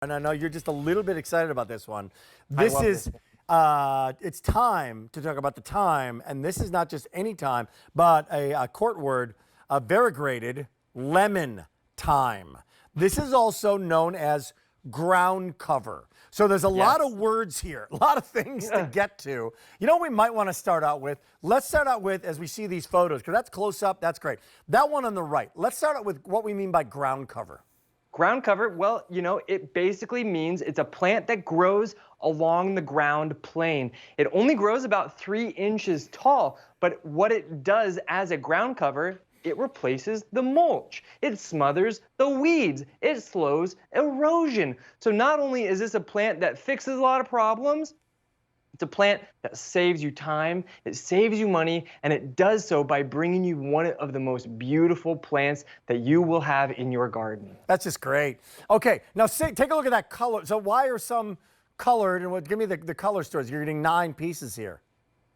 And I know you're just a little bit excited about this one. I This love is, this one. it's time to talk about the thyme, and this is not just any thyme, but a court word, a variegated lemon thyme. This is also known as ground cover. So there's a lot of words here, a lot of things to get to. You know what we might want to start out with? Let's start out with, as we see these photos, because that's close up, that's great. That one on the right, let's start out with what we mean by ground cover. Ground cover, well, you know, it basically means it's a plant that grows along the ground plane. It only grows about 3 inches tall, but what it does as a ground cover, it replaces the mulch. It smothers the weeds. It slows erosion. So not only is this a plant that fixes a lot of problems, it's a plant that saves you time, it saves you money, and it does so by bringing you one of the most beautiful plants that you will have in your garden. That's just great. Okay, now take a look at that color. So why are some colored, and give me the color stories. You're getting 9 pieces here.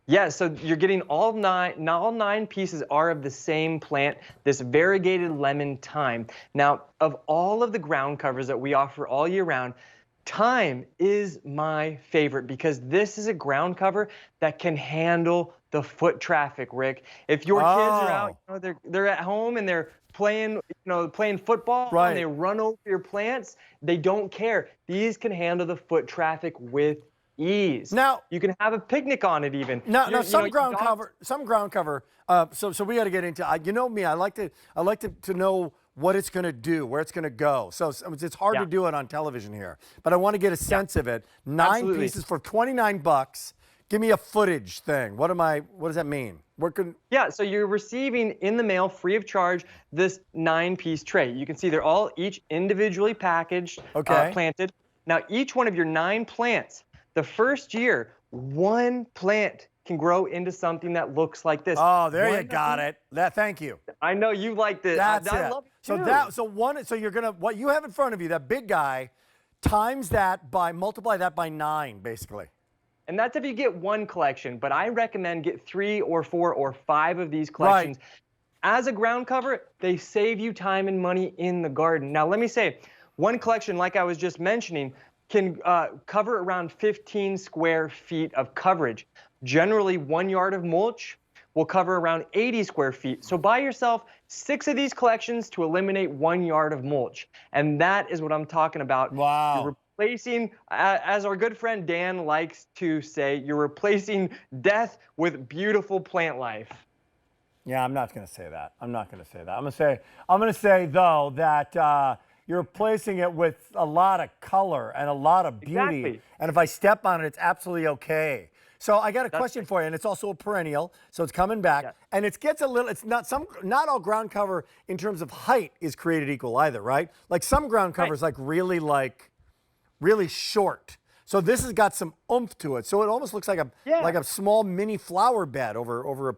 Yeah, so you're getting all nine pieces are of the same plant, this variegated lemon thyme. Now, of all of the ground covers that we offer all year round, thyme is my favorite because this is a ground cover that can handle the foot traffic, Rick. If your kids are out, you know, they're at home and they're playing, playing football and they run over your plants, they don't care. These can handle the foot traffic with ease. Now you can have a picnic on it even. Now some ground cover. So we got to get into. You know me. I like to know what it's going to do, where it's going to go. So it's hard to do it on television here, but I want to get a sense of it. 9 pieces for $29. Give me a footage thing. What does that mean? Yeah, so you're receiving in the mail free of charge this 9-piece tray. You can see they're all each individually packaged, planted. Now each one of your 9 plants, the first year, 1 plant can grow into something that looks like this. Oh, there you got it. Thank you. I know you like this. That's I it. love it too. So you're gonna, what you have in front of you, that big guy, multiply that by 9, basically. And that's if you get 1 collection, but I recommend get 3 or 4 or 5 of these collections. As a ground cover, they save you time and money in the garden. Now, let me say, 1 collection, like I was just mentioning, can cover around 15 square feet of coverage. Generally, 1 yard of mulch will cover around 80 square feet. So buy yourself 6 of these collections to eliminate 1 yard of mulch. And that is what I'm talking about. Wow. You're replacing, as our good friend Dan likes to say, you're replacing death with beautiful plant life. Yeah, I'm not going to say that. I'm not going to say that. I'm going to say though that you're replacing it with a lot of color and a lot of beauty. Exactly. And if I step on it, it's absolutely okay. So I got a question for you, and it's also a perennial, so it's coming back. Yeah. And it gets a little, not all ground cover in terms of height is created equal either, right? Like some ground covers really short. So this has got some oomph to it. So it almost looks like a small mini flower bed over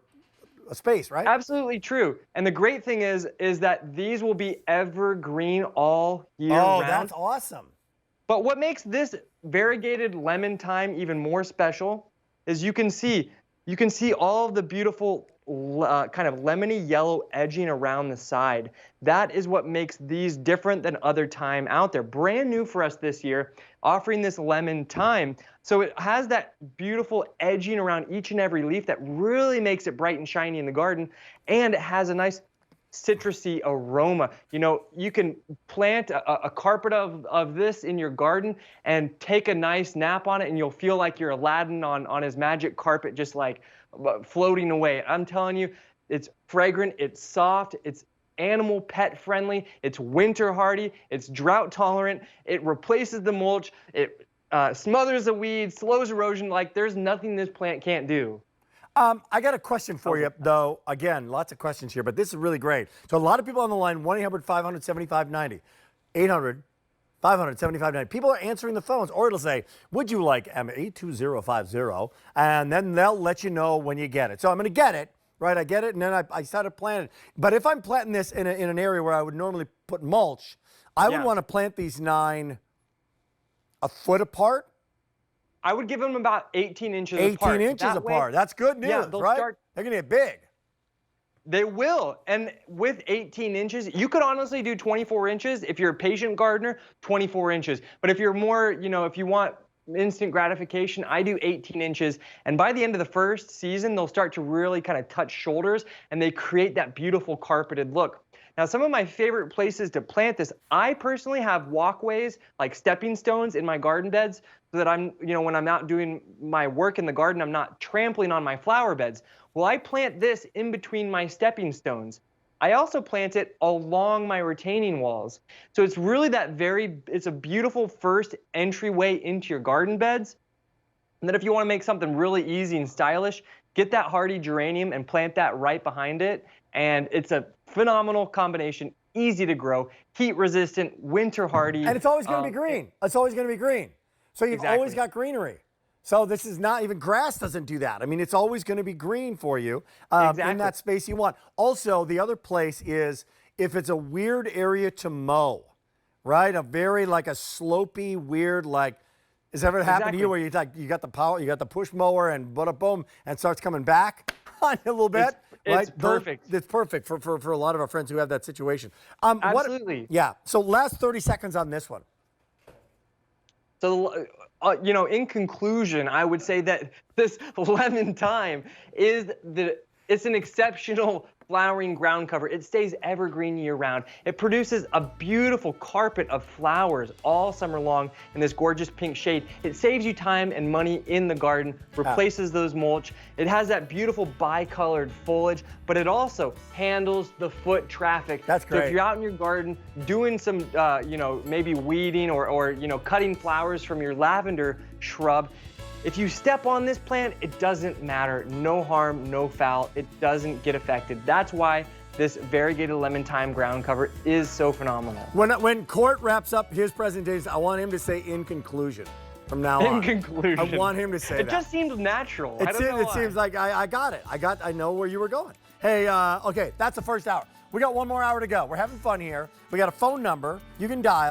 a space, right? Absolutely true. And the great thing is that these will be evergreen all year round. Oh, that's awesome. But what makes this variegated lemon thyme even more special is you can see all of the beautiful kind of lemony yellow edging around the side. That is what makes these different than other thyme out there. Brand new for us this year, offering this lemon thyme. So it has that beautiful edging around each and every leaf that really makes it bright and shiny in the garden, and it has a nice citrusy aroma. You know, you can plant a carpet of this in your garden and take a nice nap on it, and you'll feel like you're Aladdin on his magic carpet, just like floating away. I'm telling you, it's fragrant, it's soft, it's animal pet friendly, it's winter hardy, it's drought tolerant, it replaces the mulch, it smothers the weeds, slows erosion. Like there's nothing this plant can't do. I got a question for you, though. Again, lots of questions here, but this is really great. So a lot of people on the line, 1-800-500-7590, 800-500-7590. People are answering the phones, or it'll say, would you like M82050? And then they'll let you know when you get it. So I'm going to get it, right? I get it, and then I started planting. But if I'm planting this in an area where I would normally put mulch, I would want to plant these 9 a foot apart. I would give them about 18 inches apart. 18 inches apart. That's good news, right? They're going to get big. They will. And with 18 inches, you could honestly do 24 inches. If you're a patient gardener, 24 inches. But if you're more, if you want instant gratification, I do 18 inches. And by the end of the first season, they'll start to really kind of touch shoulders and they create that beautiful carpeted look. Now, some of my favorite places to plant this, I personally have walkways, like stepping stones in my garden beds so that I'm, when I'm out doing my work in the garden, I'm not trampling on my flower beds. Well, I plant this in between my stepping stones. I also plant it along my retaining walls. So it's really it's a beautiful first entryway into your garden beds. And then if you want to make something really easy and stylish, get that hardy geranium and plant that right behind it. And it's a phenomenal combination, easy to grow, heat resistant, winter hardy. And it's always going to be green. It's always going to be green. So you've always got greenery. So this is not even grass doesn't do that. I mean, it's always going to be green for you in that space you want. Also, the other place is if it's a weird area to mow, right? A very like a slopey, weird has ever happened to you where you got the push mower and boom, and it starts coming back on you a little bit? It's perfect. It's perfect for a lot of our friends who have that situation. Absolutely. Yeah. So last 30 seconds on this one. So, in conclusion, I would say that this lemon thyme it's an exceptional flowering ground cover. It stays evergreen year round. It produces a beautiful carpet of flowers all summer long in this gorgeous pink shade. It saves you time and money in the garden, replaces those mulch. It has that beautiful bicolored foliage, but it also handles the foot traffic. That's great. So if you're out in your garden doing some, maybe weeding or cutting flowers from your lavender shrub, if you step on this plant, it doesn't matter. No harm, no foul. It doesn't get affected. That's why this variegated lemon thyme ground cover is so phenomenal. When Court wraps up his presentation, I want him to say "in conclusion" from now on. In conclusion. I want him to say that. It just seems natural. I don't know It why. seems like I got it. I know where you were going. Hey, okay, that's the first hour. We got one more hour to go. We're having fun here. We got a phone number you can dial.